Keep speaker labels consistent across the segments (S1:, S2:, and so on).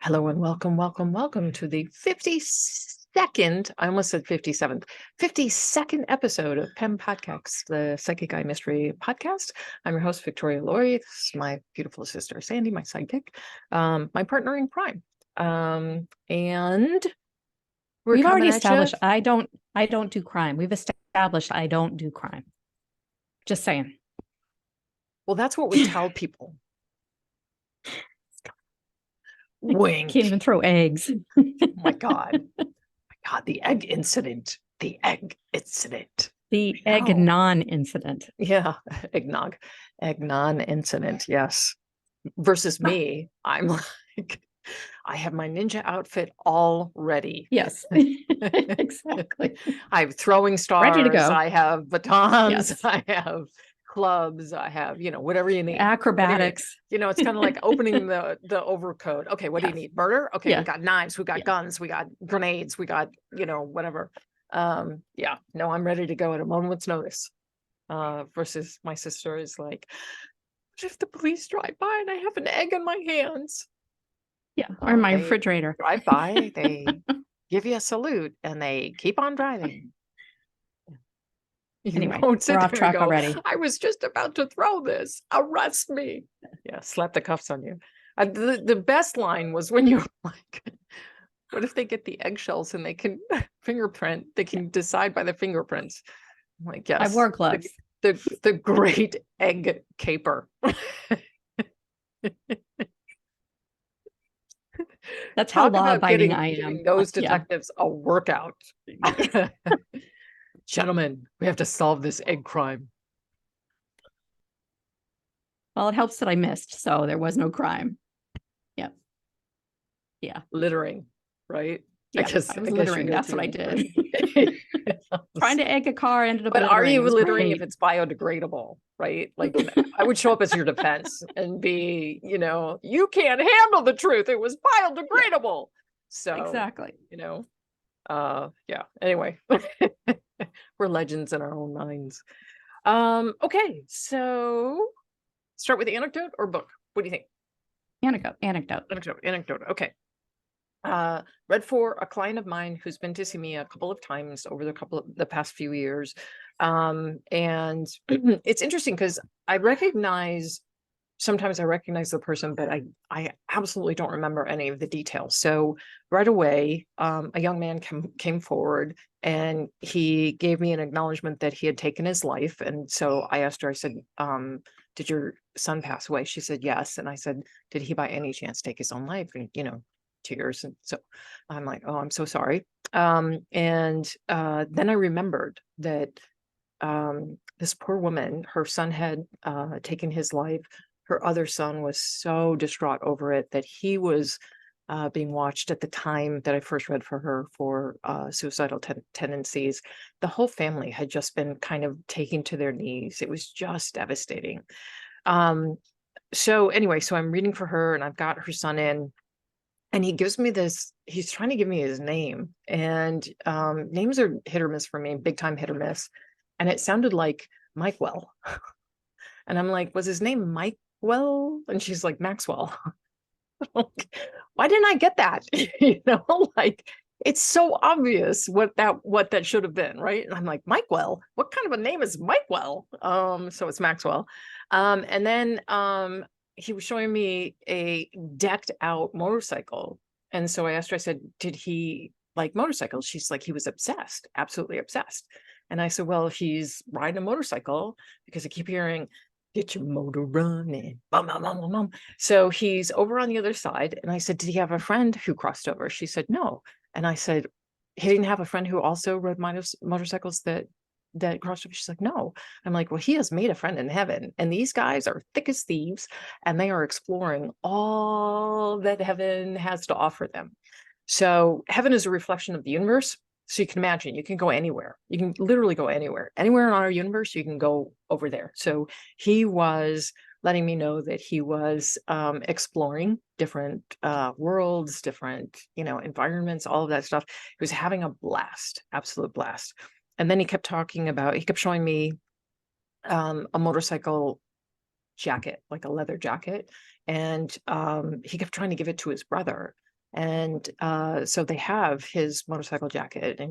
S1: Hello and welcome to the 52nd, I almost said 57th, 52nd episode of PEM Podcast, the Psychic Eye Mystery podcast. I'm your host, Victoria Laurie. This is my beautiful sister, Sandy, my sidekick, my partner in crime. And we're
S2: We've already
S1: coming at you.
S2: established I don't do crime. We've established I don't do crime. Just saying.
S1: Well, that's what we tell people. Wink.
S2: Can't even throw eggs.
S1: Oh my God. The egg incident. The egg incident.
S2: The eggnon incident.
S1: Yeah, eggnog incident. Yes. Versus me, I'm like, I have my ninja outfit all ready.
S2: Yes, exactly.
S1: I have throwing stars.
S2: Ready to go.
S1: I have batons.
S2: Yes.
S1: I have clubs. I have, whatever you need.
S2: Acrobatics.
S1: It's kind of like opening the overcoat. Okay, what do you need? Murder? Okay, we got knives, we got guns, we got grenades, we got, whatever. No, I'm ready to go at a moment's notice. Versus my sister is like, what if the police drive by and I have an egg in my hands?
S2: Yeah, or my refrigerator.
S1: Drive by, they give you a salute and they keep on driving.
S2: Anyway, we're off track already.
S1: I was just about to throw this. Arrest me. Yeah, slap the cuffs on you. The best line was when you're like, what if they get the eggshells and they can fingerprint? They can decide by the fingerprints. I'm like, yes.
S2: I wore gloves.
S1: The great egg caper.
S2: That's how law-abiding I am.
S1: Those detectives a workout. Gentlemen, we have to solve this egg crime.
S2: Well, it helps that I missed, so there was no crime. Yep. Yeah.
S1: Littering, right?
S2: Yeah, I was littering. That's what I did. Trying to egg a car, ended up.
S1: But are you littering if it's biodegradable, right? Like, I would show up as your defense and be, you can't handle the truth. It was biodegradable. So
S2: exactly.
S1: Yeah. Anyway, we're legends in our own minds. Okay, so start with the anecdote or book. What do you think? Anecdote. Okay. Read for a client of mine who's been to see me a couple of times over the past few years. And it's interesting because sometimes I recognize the person, but I absolutely don't remember any of the details. So right away, a young man came forward and he gave me an acknowledgement that he had taken his life. And so I asked her, I said, did your son pass away? She said, yes. And I said, did he by any chance take his own life? And, tears. And so I'm like, oh, I'm so sorry. And then I remembered that this poor woman, her son had taken his life. Her other son was so distraught over it that he was being watched at the time that I first read for her for suicidal tendencies. The whole family had just been kind of taken to their knees. It was just devastating. So I'm reading for her and I've got her son in. And he gives me he's trying to give me his name, and names are hit or miss for me, big time hit or miss. And it sounded like Mikewell. And I'm like, was his name Mikewell? And she's like, Maxwell. Why didn't I get that? Like, it's so obvious what that should have been, right? And I'm like, Mikewell, what kind of a name is Mikewell? So it's Maxwell. And then he was showing me a decked out motorcycle. And so I asked her, I said, did he like motorcycles? She's like, he was obsessed, absolutely obsessed. And I said, well, he's riding a motorcycle because I keep hearing, get your motor running. Bum, bum, bum, bum, bum. So he's over on the other side. And I said, did he have a friend who crossed over? She said, no. And I said, he didn't have a friend who also rode motorcycles that crossed over? She's like, no. I'm like, well, he has made a friend in heaven, and these guys are thick as thieves, and they are exploring all that heaven has to offer them. So heaven is a reflection of the universe. So you can imagine, you can go anywhere. You can literally go anywhere in our universe. You can go over there. So he was letting me know that he was exploring different worlds, different, environments, all of that stuff. He was having a blast, absolute blast. And then he kept showing me a motorcycle jacket, like a leather jacket. and he kept trying to give it to his brother. And so they have his motorcycle jacket,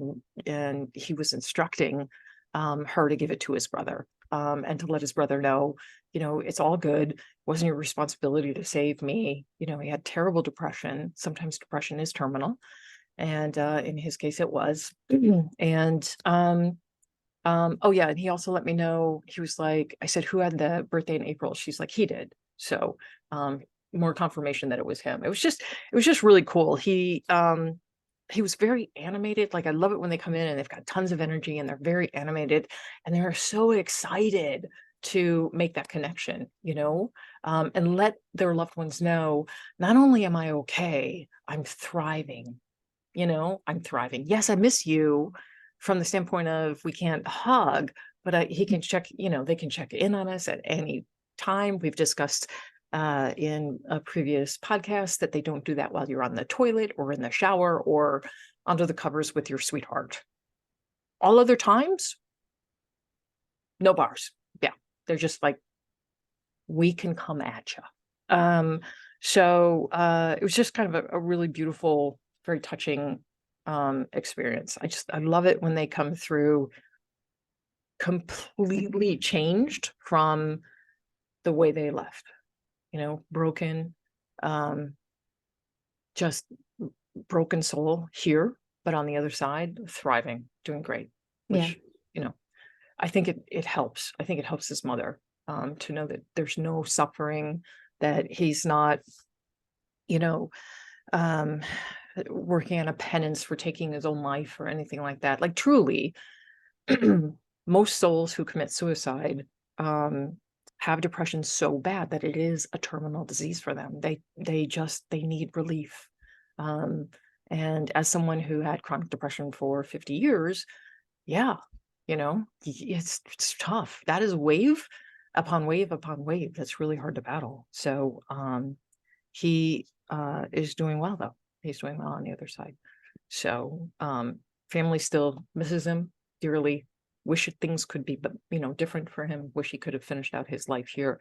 S1: and he was instructing her to give it to his brother, and to let his brother know, it's all good. It wasn't your responsibility to save me. He had terrible depression. Sometimes depression is terminal. And in his case, it was. And oh yeah, and he also let me know, he was like, I said, who had the birthday in April? She's like, he did. So more confirmation that it was him. It was just really cool. He was very animated. Like, I love it when they come in and they've got tons of energy and they're very animated and they're so excited to make that connection, and let their loved ones know, not only am I okay, I'm thriving. I'm thriving. Yes, I miss you, from the standpoint of we can't hug, but he can check, they can check in on us at any time. We've discussed in a previous podcast that they don't do that while you're on the toilet or in the shower or under the covers with your sweetheart. All other times, no bars. Yeah, they're just like, we can come at you. So it was just kind of a really beautiful, very touching experience. I love it when they come through completely changed from the way they left, broken, just broken soul here, but on the other side, thriving, doing great, which, I think it helps. I think it helps his mother to know that there's no suffering, that he's not, working on a penance for taking his own life or anything like that. Like, truly, most souls who commit suicide have depression so bad that it is a terminal disease for them. They need relief. And as someone who had chronic depression for 50 years, yeah, it's tough. That is wave upon wave upon wave. That's really hard to battle. So he is doing well, though. He's doing well on the other side. So family still misses him dearly. Wish things could be, but different for him. Wish he could have finished out his life here,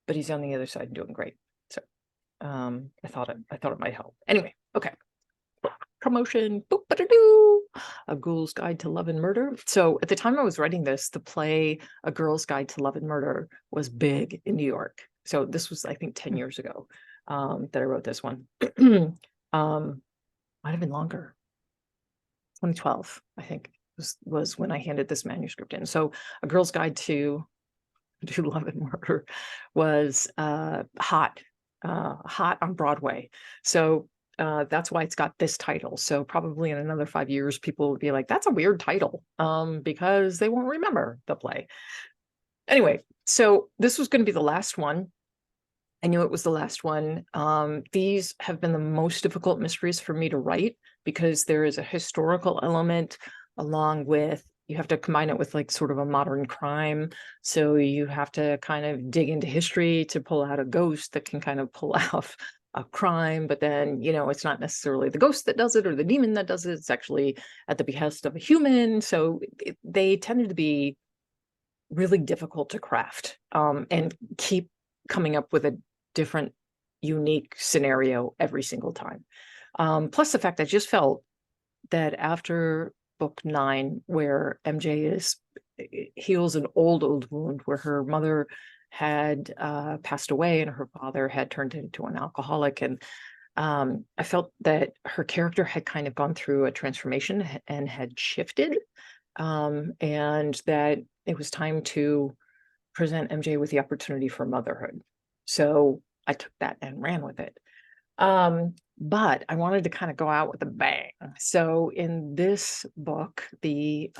S1: but he's on the other side and doing great. So I thought it might help. Anyway, okay. Promotion. Boop-a-da-doo. A Ghoul's Guide to Love and Murder. So at the time I was writing this, the play A Girl's Guide to Love and Murder was big in New York. So this was, I think, 10 years ago that I wrote this one. Might have been longer. 2012, I think, was when I handed this manuscript in. So A Girl's Guide to Love and Murder was hot on Broadway. So that's why it's got this title. So probably in another 5 years, people would be like, that's a weird title, because they won't remember the play. Anyway, so this was going to be the last one. I knew it was the last one. These have been the most difficult mysteries for me to write because there is a historical element along with, you have to combine it with like sort of a modern crime. So you have to kind of dig into history to pull out a ghost that can kind of pull off a crime. But then, it's not necessarily the ghost that does it or the demon that does it. It's actually at the behest of a human. So they tended to be really difficult to craft and keep coming up with a different, unique scenario every single time. Plus the fact I just felt that after book 9, where MJ heals an old wound where her mother had passed away and her father had turned into an alcoholic, and I felt that her character had kind of gone through a transformation and had shifted, and that it was time to present MJ with the opportunity for motherhood. So I took that and ran with it. But I wanted to kind of go out with a bang. So in this book, the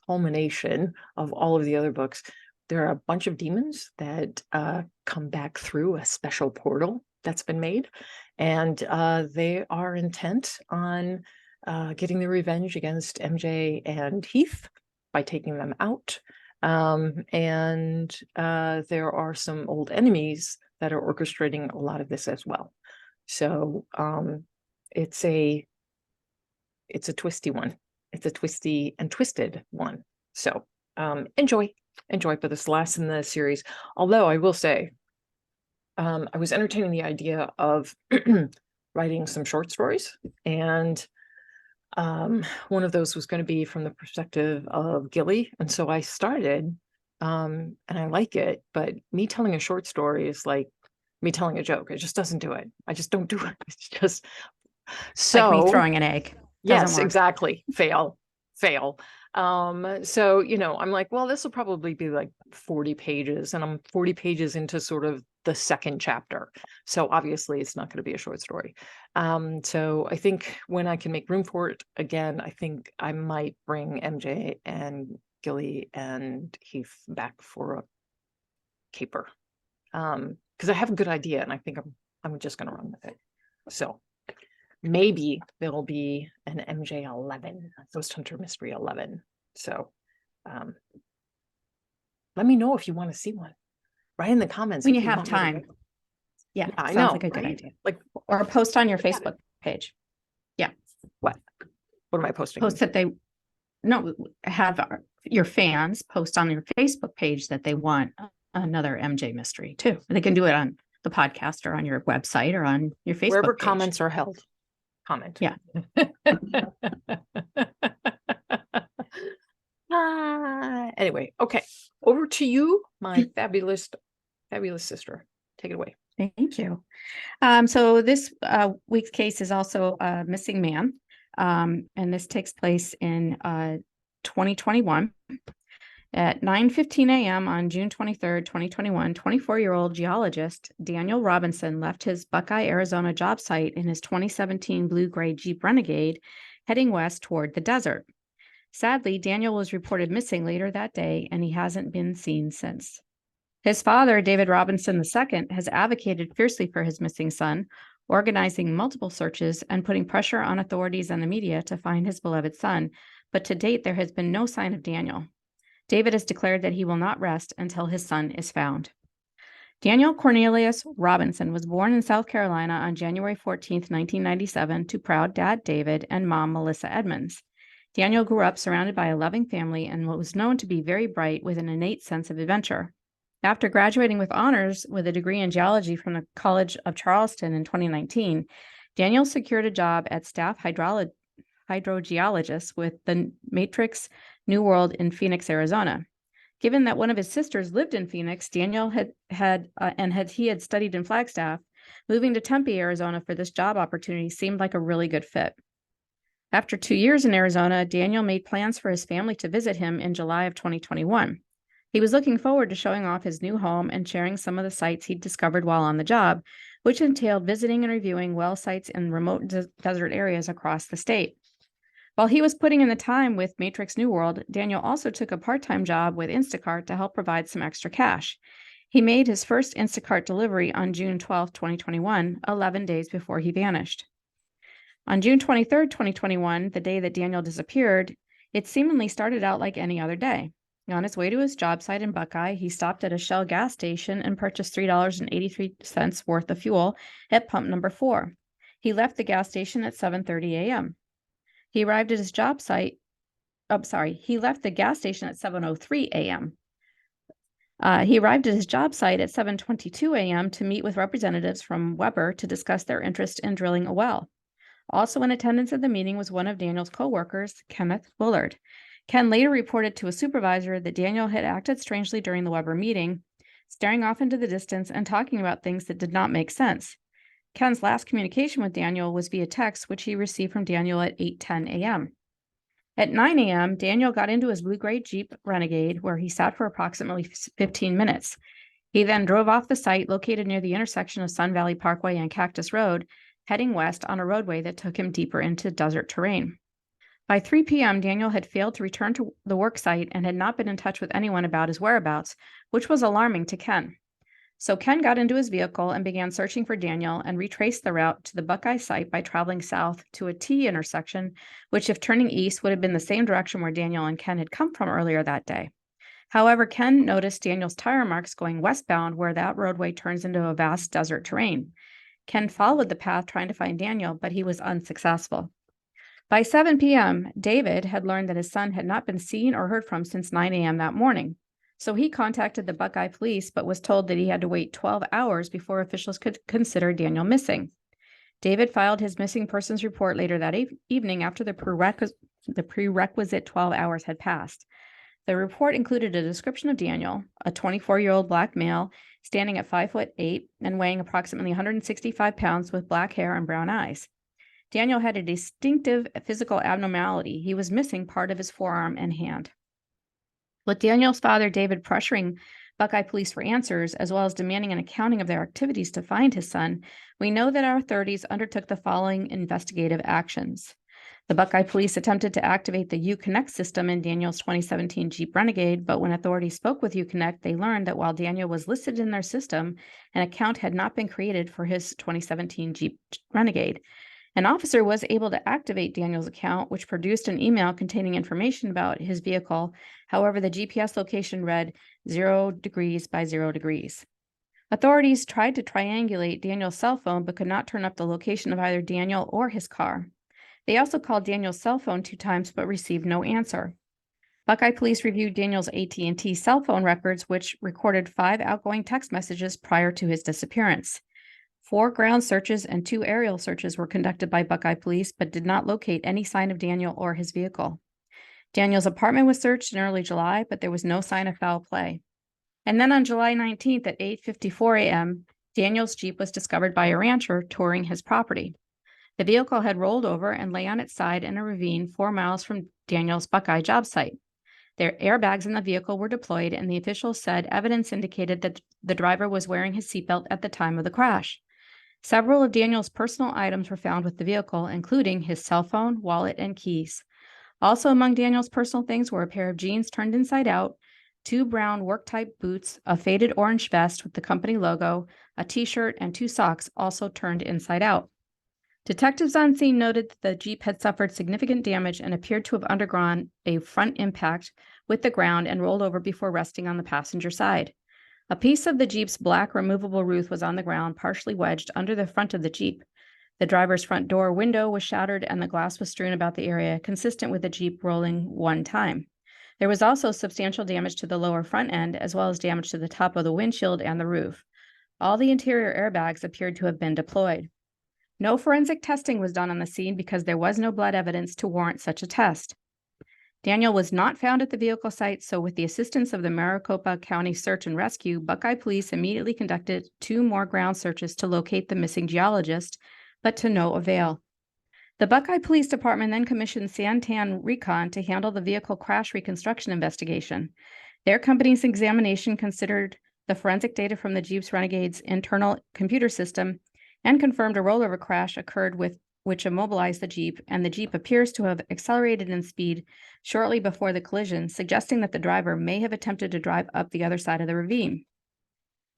S1: culmination of all of the other books, there are a bunch of demons that come back through a special portal that's been made. And they are intent on getting the revenge against MJ and Heath by taking them out. And there are some old enemies that are orchestrating a lot of this as well. So it's a twisty one. It's a twisty and twisted one. So enjoy for this last in the series. Although I will say, I was entertaining the idea of writing some short stories, and one of those was going to be from the perspective of Gilly. And so I started, and I like it, but me telling a short story is like me telling a joke. It just doesn't do it. I just don't do it. It's just
S2: Like me
S1: so.
S2: throwing an egg. Doesn't
S1: Yes,
S2: work.
S1: exactly. Fail, fail. So, I'm like, well, this will probably be like 40 pages, and I'm 40 pages into sort of the second chapter. So obviously it's not going to be a short story. So I think when I can make room for it again, I think I might bring MJ and Gilly and Heath back for a caper. Because I have a good idea, and I think I'm just going to run with it. So maybe there'll be an MJ 11, Ghost Hunter Mystery 11. So let me know if you want to see one. Write in the comments
S2: When
S1: if
S2: you
S1: you
S2: have
S1: want me to
S2: time.
S1: write.
S2: Yeah,
S1: I
S2: sounds
S1: know,
S2: like a good
S1: right?
S2: idea.
S1: Like,
S2: Or post on your
S1: look at it.
S2: Facebook page. Yeah.
S1: What am I posting?
S2: Post that they have your fans post on your Facebook page that they want another MJ mystery too. They can do it on the podcast or on your website or on your Facebook
S1: Wherever
S2: page.
S1: comments are held. Comment.
S2: Yeah.
S1: Anyway, okay. Over to you, my fabulous sister. Take it away.
S2: Thank you. So this week's case is also a missing man. And this takes place in 2021. At 9:15 a.m. on June 23rd, 2021, 24-year-old geologist Daniel Robinson left his Buckeye, Arizona job site in his 2017 blue-gray Jeep Renegade, heading west toward the desert. Sadly, Daniel was reported missing later that day, and he hasn't been seen since. His father, David Robinson II, has advocated fiercely for his missing son, organizing multiple searches and putting pressure on authorities and the media to find his beloved son, but to date there has been no sign of Daniel. David has declared that he will not rest until his son is found. Daniel Cornelius Robinson was born in South Carolina on January 14, 1997, to proud dad David and mom Melissa Edmonds. Daniel grew up surrounded by a loving family and was known to be very bright with an innate sense of adventure. After graduating with honors with a degree in geology from the College of Charleston in 2019, Daniel secured a job as staff hydrogeologist with the Matrix New World in Phoenix, Arizona. Given that one of his sisters lived in Phoenix, Daniel had studied in Flagstaff, moving to Tempe, Arizona for this job opportunity seemed like a really good fit. After 2 years in Arizona, Daniel made plans for his family to visit him in July of 2021. He was looking forward to showing off his new home and sharing some of the sites he'd discovered while on the job, which entailed visiting and reviewing well sites in remote desert areas across the state. While he was putting in the time with Matrix New World, Daniel also took a part-time job with Instacart to help provide some extra cash. He made his first Instacart delivery on June 12, 2021, 11 days before he vanished. On June 23, 2021, the day that Daniel disappeared, it seemingly started out like any other day. On his way to his job site in Buckeye, he stopped at a Shell gas station and purchased $3.83 worth of fuel at pump number 4. He left the gas station at 7:30 a.m. He arrived at his job site. He left the gas station at 7:03 a.m. He arrived at his job site at 7:22 a.m. to meet with representatives from Weber to discuss their interest in drilling a well. Also in attendance at the meeting was one of Daniel's co-workers, Kenneth Willard. Ken later reported to a supervisor that Daniel had acted strangely during the Weber meeting, staring off into the distance and talking about things that did not make sense. Ken's last communication with Daniel was via text, which he received from Daniel at 8:10 a.m. At 9 a.m., Daniel got into his blue-gray Jeep Renegade, where he sat for approximately 15 minutes. He then drove off the site located near the intersection of Sun Valley Parkway and Cactus Road, heading west on a roadway that took him deeper into desert terrain. By 3 p.m., Daniel had failed to return to the work site and had not been in touch with anyone about his whereabouts, which was alarming to Ken. So Ken got into his vehicle and began searching for Daniel and retraced the route to the Buckeye site by traveling south to a T intersection, which if turning east would have been the same direction where Daniel and Ken had come from earlier that day. However, Ken noticed Daniel's tire marks going westbound where that roadway turns into a vast desert terrain. Ken followed the path trying to find Daniel, but he was unsuccessful. By 7 p.m., David had learned that his son had not been seen or heard from since 9 a.m. that morning. So he contacted the Buckeye police, but was told that he had to wait 12 hours before officials could consider Daniel missing. David filed his missing persons report later that evening after the prerequisite 12 hours had passed. The report included a description of Daniel, a 24-year-old black male standing at 5'8" and weighing approximately 165 pounds with black hair and brown eyes. Daniel had a distinctive physical abnormality. He was missing part of his forearm and hand. With Daniel's father, David, pressuring Buckeye police for answers, as well as demanding an accounting of their activities to find his son, we know that our authorities undertook the following investigative actions. The Buckeye police attempted to activate the Uconnect system in Daniel's 2017 Jeep Renegade, but when authorities spoke with Uconnect, they learned that while Daniel was listed in their system, an account had not been created for his 2017 Jeep Renegade. An officer was able to activate Daniel's account, which produced an email containing information about his vehicle. However, the GPS location read 0 degrees by 0 degrees. Authorities tried to triangulate Daniel's cell phone, but could not turn up the location of either Daniel or his car. They also called Daniel's cell phone 2 times, but received no answer. Buckeye police reviewed Daniel's AT&T cell phone records, which recorded 5 outgoing text messages prior to his disappearance. 4 ground searches and 2 aerial searches were conducted by Buckeye police, but did not locate any sign of Daniel or his vehicle. Daniel's apartment was searched in early July, but there was no sign of foul play. And then on July 19th at 8:54 a.m., Daniel's Jeep was discovered by a rancher touring his property. The vehicle had rolled over and lay on its side in a ravine 4 miles from Daniel's Buckeye job site. Their airbags in the vehicle were deployed, and the officials said evidence indicated that the driver was wearing his seatbelt at the time of the crash. Several of Daniel's personal items were found with the vehicle, including his cell phone, wallet, and keys. Also among Daniel's personal things were a pair of jeans turned inside out, 2 brown work-type boots, a faded orange vest with the company logo, a t-shirt, and 2 socks also turned inside out. Detectives on scene noted that the Jeep had suffered significant damage and appeared to have undergone a front impact with the ground and rolled over before resting on the passenger side. A piece of the Jeep's black removable roof was on the ground, partially wedged under the front of the Jeep. The driver's front door window was shattered and the glass was strewn about the area, consistent with the Jeep rolling 1 time. There was also substantial damage to the lower front end, as well as damage to the top of the windshield and the roof. All the interior airbags appeared to have been deployed. No forensic testing was done on the scene because there was no blood evidence to warrant such a test. Daniel was not found at the vehicle site, so with the assistance of the Maricopa County Search and Rescue, Buckeye police immediately conducted 2 more ground searches to locate the missing geologist, but to no avail. The Buckeye Police Department then commissioned Santan Recon to handle the vehicle crash reconstruction investigation. Their company's examination considered the forensic data from the Jeep's Renegade's internal computer system and confirmed a rollover crash occurred with which immobilized the Jeep, and the Jeep appears to have accelerated in speed shortly before the collision, suggesting that the driver may have attempted to drive up the other side of the ravine.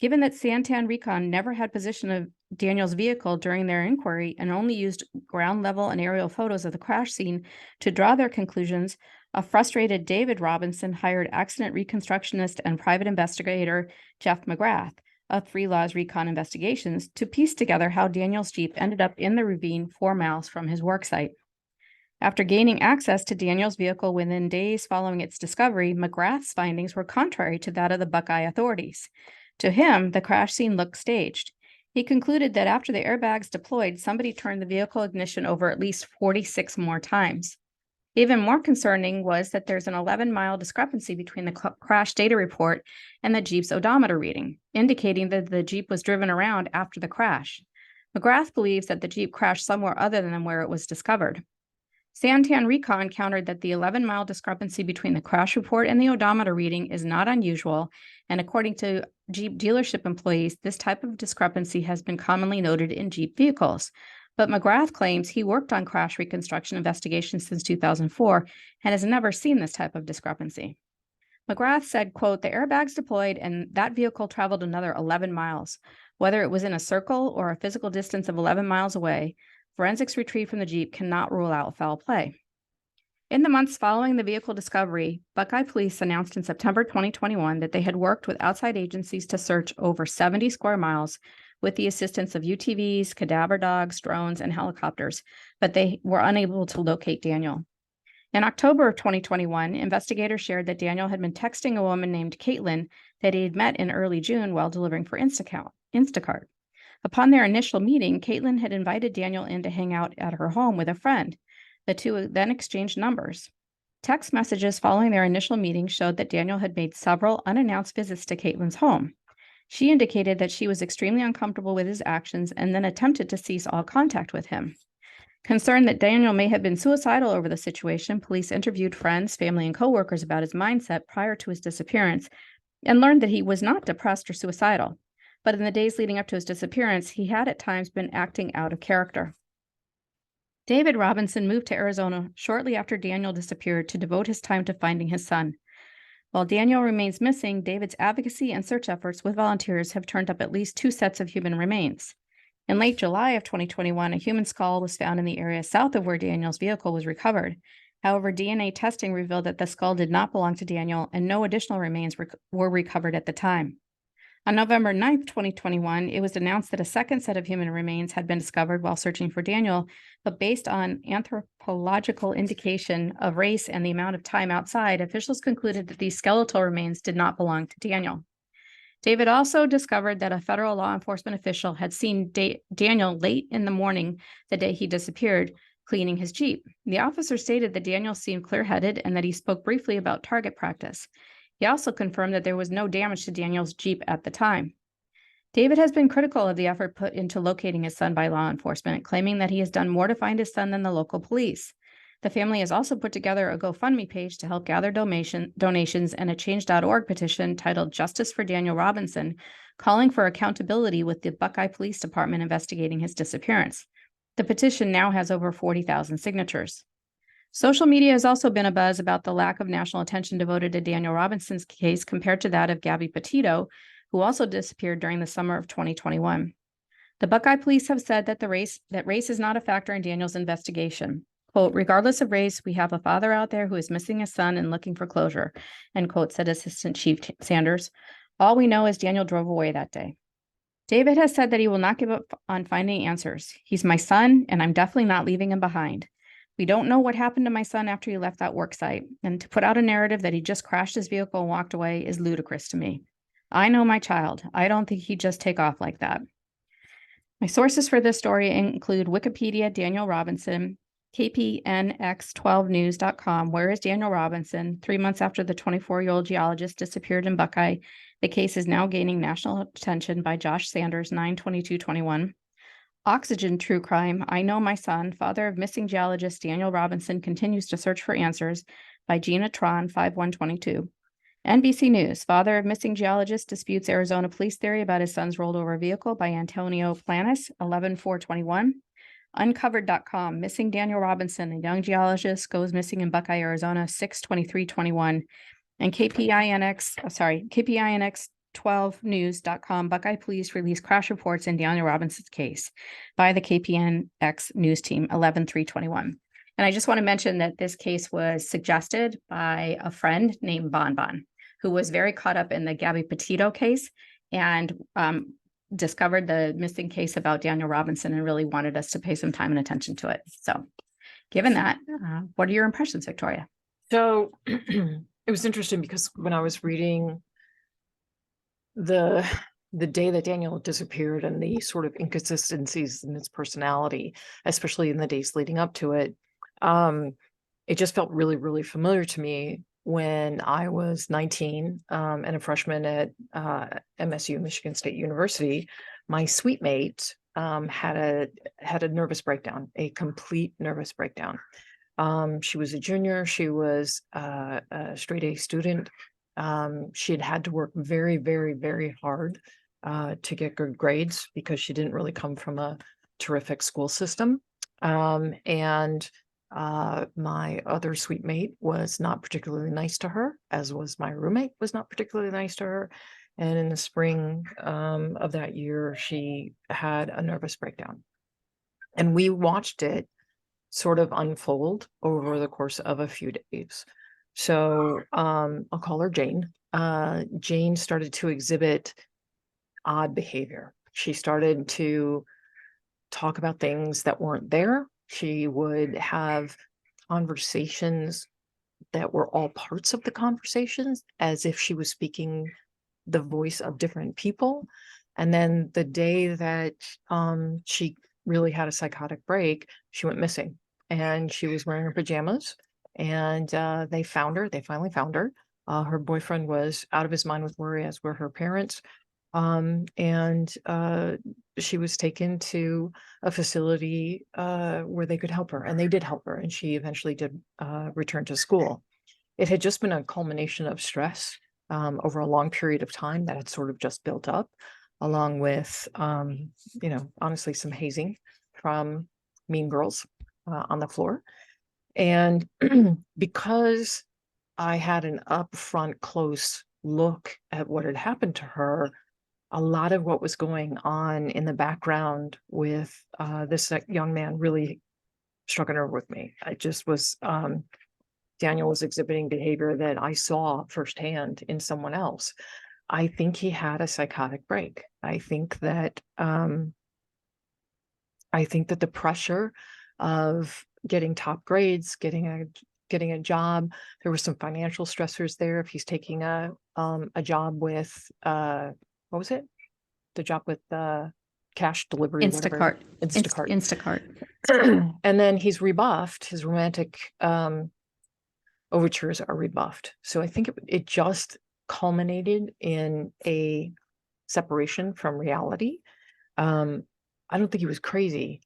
S2: Given that Santan Recon never had possession of Daniel's vehicle during their inquiry and only used ground level and aerial photos of the crash scene to draw their conclusions, a frustrated David Robinson hired accident reconstructionist and private investigator Jeff McGrath of Free Laws Recon Investigations to piece together how Daniel's Jeep ended up in the ravine 4 miles from his worksite. After gaining access to Daniel's vehicle within days following its discovery, McGrath's findings were contrary to that of the Buckeye authorities. To him, the crash scene looked staged. He concluded that after the airbags deployed, somebody turned the vehicle ignition over at least 46 more times. Even more concerning was that there's an 11-mile discrepancy between the crash data report and the Jeep's odometer reading, indicating that the Jeep was driven around after the crash. McGrath believes that the Jeep crashed somewhere other than where it was discovered. Santan Recon countered that the 11-mile discrepancy between the crash report and the odometer reading is not unusual, and according to Jeep dealership employees, this type of discrepancy has been commonly noted in Jeep vehicles. But McGrath claims he worked on crash reconstruction investigations since 2004 and has never seen this type of discrepancy. McGrath said, quote, "The airbags deployed and that vehicle traveled another 11 miles. Whether it was in a circle or a physical distance of 11 miles away, forensics retrieved from the Jeep cannot rule out foul play." In the months following the vehicle discovery, Buckeye police announced in September 2021 that they had worked with outside agencies to search over 70 square miles with the assistance of UTVs, cadaver dogs, drones, and helicopters, but they were unable to locate Daniel. In October of 2021, investigators shared that Daniel had been texting a woman named Caitlin that he had met in early June while delivering for Instacart. Upon their initial meeting, Caitlin had invited Daniel in to hang out at her home with a friend. The two then exchanged numbers. Text messages following their initial meeting showed that Daniel had made several unannounced visits to Caitlin's home. She indicated that she was extremely uncomfortable with his actions and then attempted to cease all contact with him. Concerned that Daniel may have been suicidal over the situation, police interviewed friends, family, and coworkers about his mindset prior to his disappearance and learned that he was not depressed or suicidal. But in the days leading up to his disappearance, he had at times been acting out of character. David Robinson moved to Arizona shortly after Daniel disappeared to devote his time to finding his son. While Daniel remains missing, David's advocacy and search efforts with volunteers have turned up at least 2 sets of human remains. In late July of 2021, a human skull was found in the area south of where Daniel's vehicle was recovered. However, DNA testing revealed that the skull did not belong to Daniel and no additional remains were recovered at the time. On November 9th, 2021, it was announced that a second set of human remains had been discovered while searching for Daniel, but based on anthropological indication of race and the amount of time outside, officials concluded that these skeletal remains did not belong to Daniel. David also discovered that a federal law enforcement official had seen Daniel late in the morning the day he disappeared, cleaning his Jeep. The officer stated that Daniel seemed clear-headed and that he spoke briefly about target practice. He also confirmed that there was no damage to Daniel's Jeep at the time. David has been critical of the effort put into locating his son by law enforcement, claiming that he has done more to find his son than the local police. The family has also put together a GoFundMe page to help gather donations and a Change.org petition titled Justice for Daniel Robinson, calling for accountability with the Buckeye Police Department investigating his disappearance. The petition now has over 40,000 signatures. Social media has also been abuzz about the lack of national attention devoted to Daniel Robinson's case compared to that of Gabby Petito, who also disappeared during the summer of 2021. The Buckeye police have said that race is not a factor in Daniel's investigation. Quote, regardless of race, we have a father out there who is missing his son and looking for closure, end quote, said Assistant Chief Sanders. All we know is Daniel drove away that day. David has said that he will not give up on finding answers. He's my son, and I'm definitely not leaving him behind. We don't know what happened to my son after he left that work site, and to put out a narrative that he just crashed his vehicle and walked away is ludicrous to me. I know my child. I don't think he'd just take off like that. My sources for this story include Wikipedia, Daniel Robinson, KPNX12news.com, Where is Daniel Robinson? 3 months after the 24-year-old geologist disappeared in Buckeye, the case is now gaining national attention by Josh Sanders, 9/22/21. Oxygen True Crime, I Know My Son, father of missing geologist Daniel Robinson continues to search for answers by Gina Tron, 5/1/22. NBC News, father of missing geologist disputes Arizona police theory about his son's rolled over vehicle by Antonio Planes, 11/4/21. Uncovered.com, missing Daniel Robinson, a young geologist goes missing in Buckeye, Arizona, 6/23/21. And KPINX12news.com, Buckeye police release crash reports in Daniel Robinson's case by the KPNX news team, 11/3/21. And I just want to mention that this case was suggested by a friend named Bon, who was very caught up in the Gabby Petito case and discovered the missing case about Daniel Robinson and really wanted us to pay some time and attention to it. So given that, what are your impressions, Victoria?
S1: So it was interesting because when I was reading the day that Daniel disappeared and the sort of inconsistencies in his personality, especially in the days leading up to it, it just felt really, really familiar to me when I was 19 and a freshman at MSU, Michigan State University. My suite mate had a nervous breakdown, a complete nervous breakdown. She was a junior. She was a straight A student. She had to work very, very, very hard to get good grades because she didn't really come from a terrific school system. My other suite mate was not particularly nice to her, as was my roommate was not particularly nice to her. And in the spring of that year, she had a nervous breakdown. And we watched it sort of unfold over the course of a few days. So I'll call her Jane. Jane started to exhibit odd behavior. She started to talk about things that weren't there. She would have conversations that were all parts of the conversations, as if she was speaking the voice of different people. And then the day that she really had a psychotic break, she went missing, and she was wearing her pajamas, and they found her. They finally found her. Her boyfriend was out of his mind with worry, as were her parents. And she was taken to a facility where they could help her, and they did help her, and she eventually did return to school. It had just been a culmination of stress over a long period of time that had sort of just built up, along with, honestly, some hazing from mean girls on the floor. And because I had an upfront, close look at what had happened to her, a lot of what was going on in the background with this young man really struck a nerve with me. I just was, Daniel was exhibiting behavior that I saw firsthand in someone else. I think he had a psychotic break. I think that the pressure of getting top grades, getting a job, there were some financial stressors there. If he's taking a job with what was it? The job with cash delivery, whatever.
S2: Instacart.
S1: Instacart. And then he's rebuffed. His romantic overtures are rebuffed. So I think it just culminated in a separation from reality. I don't think he was crazy.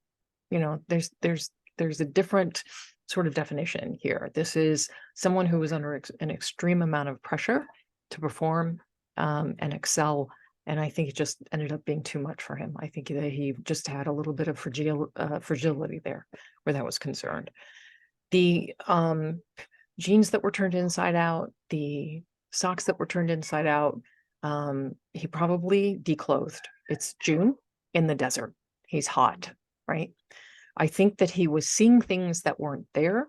S1: There's a different sort of definition here. This is someone who was under an extreme amount of pressure to perform and excel. And I think it just ended up being too much for him. I think that he just had a little bit of fragility there where that was concerned. The jeans that were turned inside out, the socks that were turned inside out, he probably declothed. It's June in the desert. He's hot, right? I think that he was seeing things that weren't there.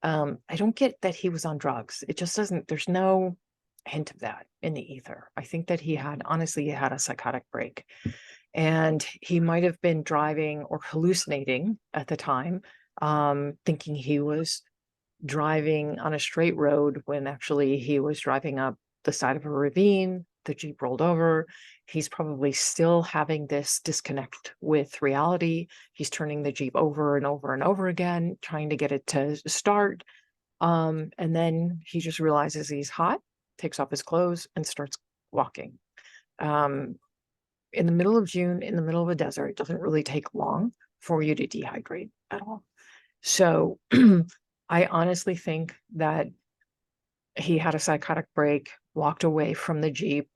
S1: I don't get that he was on drugs. It just doesn't, there's no hint of that in the ether. I think that he had a psychotic break. And he might have been driving or hallucinating at the time, thinking he was driving on a straight road when actually he was driving up the side of a ravine. The Jeep rolled over. He's probably still having this disconnect with reality. He's turning the Jeep over and over and over again, trying to get it to start. And then he just realizes he's hot, takes off his clothes, and starts walking. In the middle of June, in the middle of a desert, it doesn't really take long for you to dehydrate at all. So I honestly think that he had a psychotic break, walked away from the Jeep,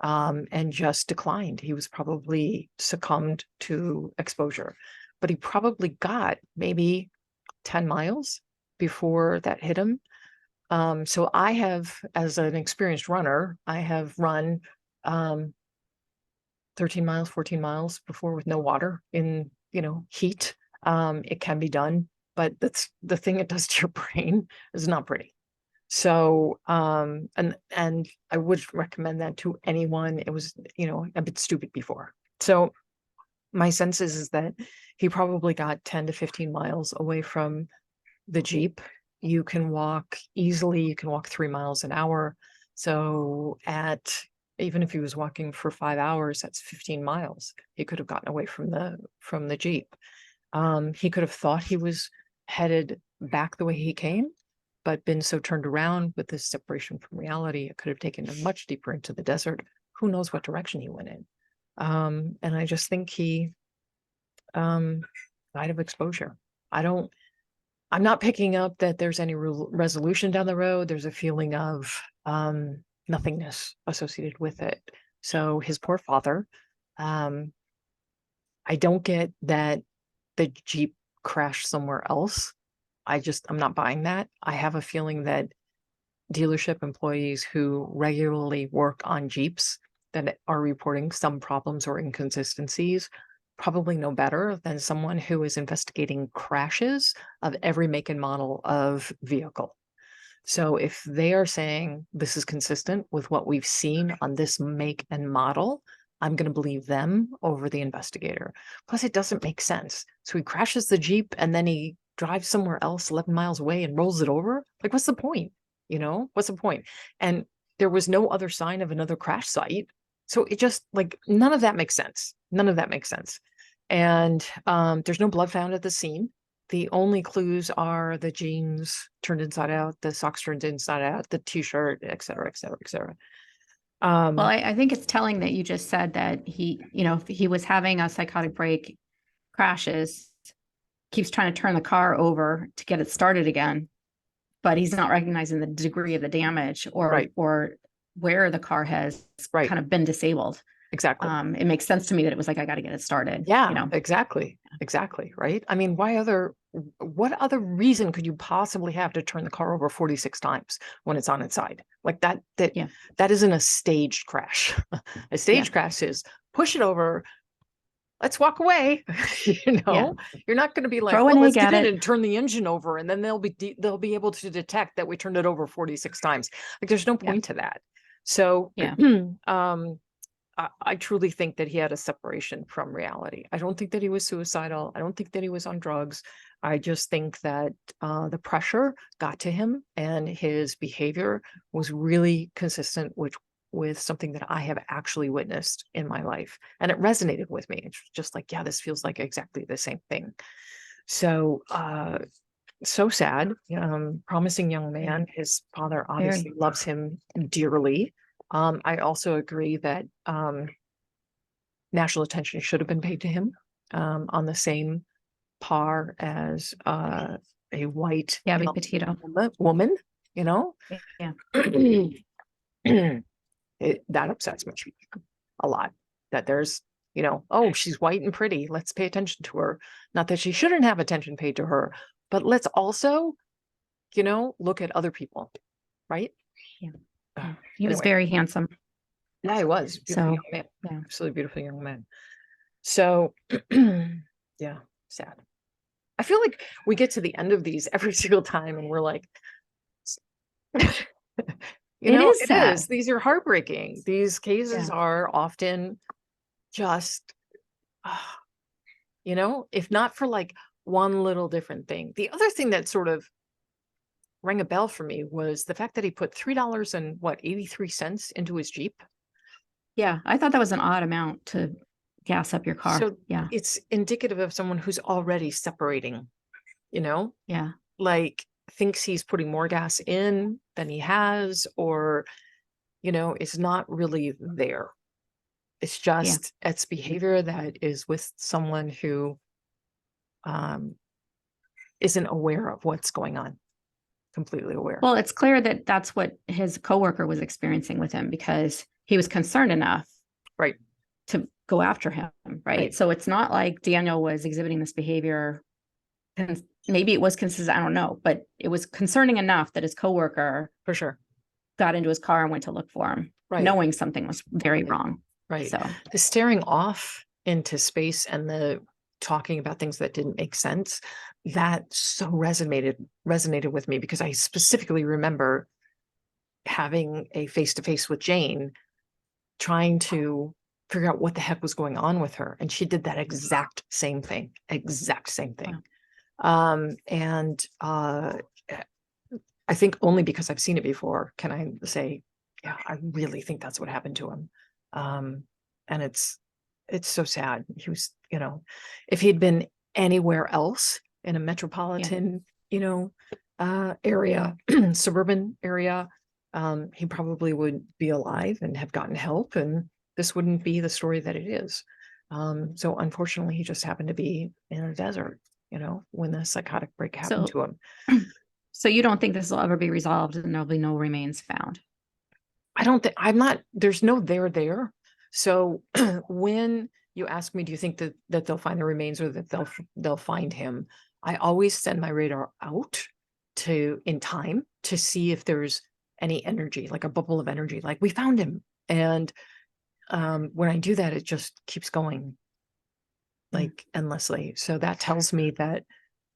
S1: and just declined. He was probably succumbed to exposure, but he probably got maybe 10 miles before that hit him. So I have, as an experienced runner, I have run 13 miles, 14 miles before with no water in, heat. It can be done, but that's the thing it does to your brain is not pretty. So, and I would recommend that to anyone. It was, a bit stupid before. So my sense is that he probably got 10 to 15 miles away from the Jeep. You can walk easily. You can walk 3 miles an hour. So even if he was walking for 5 hours, that's 15 miles. He could have gotten away from the Jeep. He could have thought he was headed back the way he came, but been so turned around with this separation from reality, it could have taken him much deeper into the desert. Who knows what direction he went in? And I just think he died of exposure. I'm not picking up that there's any resolution down the road. There's a feeling of nothingness associated with it. So his poor father, I don't get that the Jeep crashed somewhere else. I'm not buying that. I have a feeling that dealership employees who regularly work on Jeeps that are reporting some problems or inconsistencies probably know better than someone who is investigating crashes of every make and model of vehicle. So if they are saying this is consistent with what we've seen on this make and model, I'm going to believe them over the investigator. Plus, it doesn't make sense. So he crashes the Jeep and then he drives somewhere else 11 miles away and rolls it over. Like, what's the point? You know, what's the point? And there was no other sign of another crash site. So it just, like, none of that makes sense. None of that makes sense. And there's no blood found at the scene. The only clues are the jeans turned inside out, the socks turned inside out, the t-shirt, et cetera, et cetera, et cetera.
S2: Well, I think it's telling that you just said that he, you know, he was having a psychotic break, crashes, keeps trying to turn the car over to get it started again, but he's not recognizing the degree of the damage
S1: Right.
S2: or where the car has
S1: Right.
S2: kind of been disabled.
S1: Exactly.
S2: It makes sense to me that it was like, I got to get it started.
S1: Yeah,
S2: You know,
S1: exactly. Exactly. Right. I mean, what other reason could you possibly have to turn the car over 46 times when it's on its side? Like
S2: Yeah.
S1: that isn't a staged crash. A staged crash is push it over, let's walk away. You know, you're not going to be like,
S2: Throw
S1: well,
S2: an
S1: let's
S2: egg
S1: get
S2: at
S1: in
S2: it.
S1: and turn the engine over, and then they'll be able to detect that we turned it over 46 times. Like, there's no point to that. So,
S2: Yeah.
S1: I truly think that he had a separation from reality. I don't think that he was suicidal. I don't think that he was on drugs. I just think that the pressure got to him, and his behavior was really consistent with something that I have actually witnessed in my life. And it resonated with me. It's just like, yeah, this feels like exactly the same thing. So, so sad. Promising young man. His father obviously loves him dearly. I also agree that national attention should have been paid to him on the same par as a white
S2: Gabby Petito.
S1: woman, you know?
S2: Yeah.
S1: That upsets me a lot, that there's, oh, she's white and pretty, let's pay attention to her. Not that she shouldn't have attention paid to her, but let's also, look at other people, right?
S2: Yeah. He was very handsome.
S1: Yeah, he was. Beautiful young man.
S2: Yeah.
S1: Absolutely beautiful young man. So, yeah, sad. I feel like we get to the end of these every single time and we're like, it is. These are heartbreaking. These cases are often just, if not for like one little different thing. The other thing that sort of rang a bell for me was the fact that he put $3 and 83 cents into his Jeep.
S2: Yeah, I thought that was an odd amount to gas up your car.
S1: So it's indicative of someone who's already separating,
S2: Yeah.
S1: like thinks he's putting more gas in than he has, or, is not really there. It's just, it's behavior that is with someone who isn't aware of what's going on, completely aware.
S2: Well, it's clear that that's what his coworker was experiencing with him, because he was concerned enough to go after him. Right. So it's not like Daniel was exhibiting this behavior. Maybe it was consistent, I don't know, but it was concerning enough that his coworker
S1: for sure
S2: got into his car and went to look for him, knowing something was very wrong.
S1: Right.
S2: So
S1: the staring off into space and the talking about things that didn't make sense, that so resonated with me, because I specifically remember having a face-to-face with Jane, trying to figure out what the heck was going on with her, and she did that exact same thing. Wow. And I think only because I've seen it before can I say, yeah, I really think that's what happened to him. And it's so sad. He was, if he'd been anywhere else in a metropolitan, area, suburban area, he probably would be alive and have gotten help, and this wouldn't be the story that it is. So unfortunately, he just happened to be in a desert, when the psychotic break happened to him.
S2: So you don't think this will ever be resolved and there'll be no remains found?
S1: I don't think, there's no there. So when you ask me, do you think that they'll find the remains, or that they'll find him, I always send my radar out in time to see if there's any energy, like a bubble of energy, like we found him. And when I do that, it just keeps going like endlessly. So that tells me that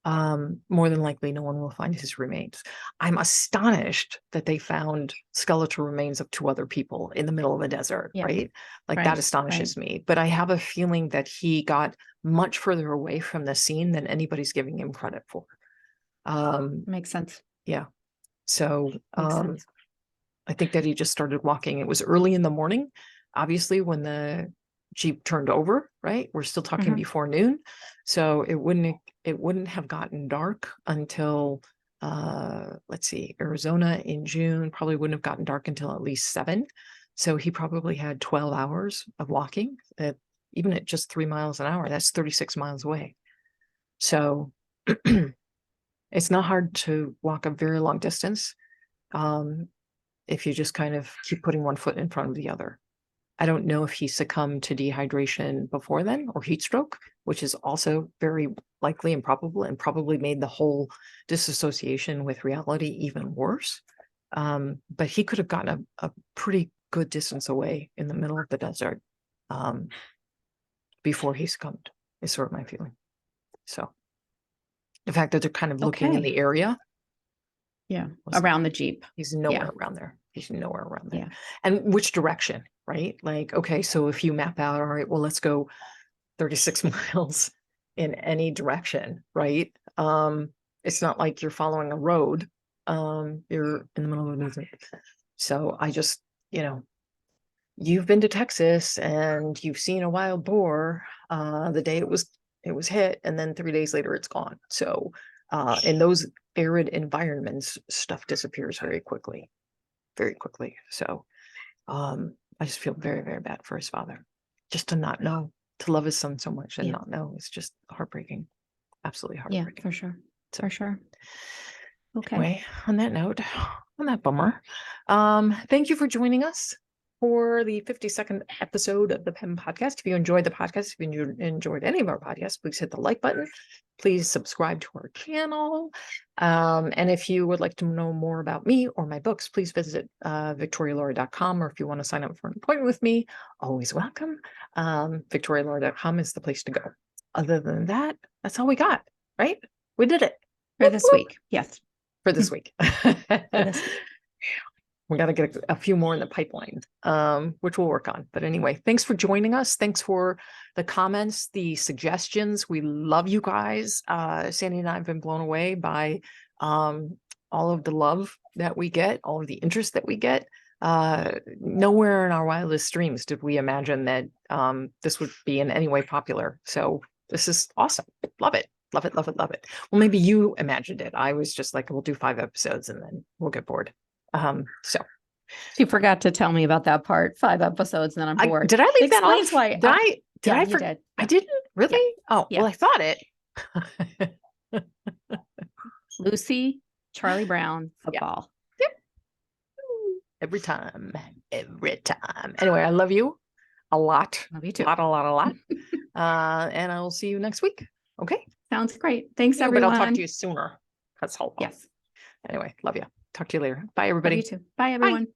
S1: more than likely no one will find his remains. I'm astonished that they found skeletal remains of 2 other people in the middle of a desert, right? Like that astonishes me. But I have a feeling that he got much further away from the scene than anybody's giving him credit for.
S2: Makes sense.
S1: Yeah. So
S2: Makes sense.
S1: I think that he just started walking. It was early in the morning, obviously, when the Jeep turned over, right? We're still talking
S2: Mhm.
S1: before noon. So it wouldn't have gotten dark until let's see, Arizona in June probably wouldn't have gotten dark until at least 7. So he probably had 12 hours of walking even at just 3 miles an hour. That's 36 miles away. So it's not hard to walk a very long distance. If you just kind of keep putting one foot in front of the other. I don't know if he succumbed to dehydration before then or heat stroke, which is also very likely and probably made the whole disassociation with reality even worse. But he could have gotten a pretty good distance away in the middle of the desert before he succumbed, is sort of my feeling. So the fact that they're kind of looking in the area.
S2: Yeah. Around the Jeep.
S1: He's nowhere around there. He's nowhere around there.
S2: Yeah.
S1: And which direction, right? Like, okay, so if you map out, all right, well, let's go 36 miles in any direction, right? It's not like you're following a road. You're in the middle of the desert. So I just, you've been to Texas and you've seen a wild boar the day it was hit, and then 3 days later it's gone. So in those arid environments, stuff disappears very quickly. So I just feel very, very bad for his father. Just to not know, to love his son so much and not know, it's just heartbreaking. Absolutely heartbreaking.
S2: Yeah, for sure. For sure. Okay.
S1: Anyway, on that note, on that bummer, thank you for joining us for the 52nd episode of the PEM podcast. If you enjoyed the podcast, if you enjoyed any of our podcasts, please hit the like button. Please subscribe to our channel. And if you would like to know more about me or my books, please visit victorialaurie.com, or if you want to sign up for an appointment with me, always welcome. victorialaurie.com is the place to go. Other than that, that's all we got, right? We did it.
S2: For this week. Yes.
S1: For this week.
S2: For this week.
S1: We got to get a few more in the pipeline, which we'll work on. But anyway, thanks for joining us. Thanks for the comments, the suggestions. We love you guys. Sandy and I have been blown away by all of the love that we get, all of the interest that we get. Nowhere in our wildest dreams did we imagine that this would be in any way popular. So this is awesome. Love it. Love it, love it, love it. Well, maybe you imagined it. I was just like, we'll do 5 episodes and then we'll get bored. So
S2: She forgot to tell me about that part. 5 episodes, and then I'm bored.
S1: Did I leave that off?
S2: Why
S1: did I
S2: did.
S1: Yeah. I didn't really. Yeah. Oh, well, I thought it.
S2: Lucy, Charlie Brown, football.
S1: Yep. Every time. Anyway, I love you a lot.
S2: Love you too.
S1: A lot. And I will see you next week. Okay.
S2: Sounds great. Thanks, everyone.
S1: But I'll talk to you sooner. That's all.
S2: Yes.
S1: Anyway, love you. Talk to you later. Bye, everybody.
S2: Love you too. Bye, everyone.
S1: Bye.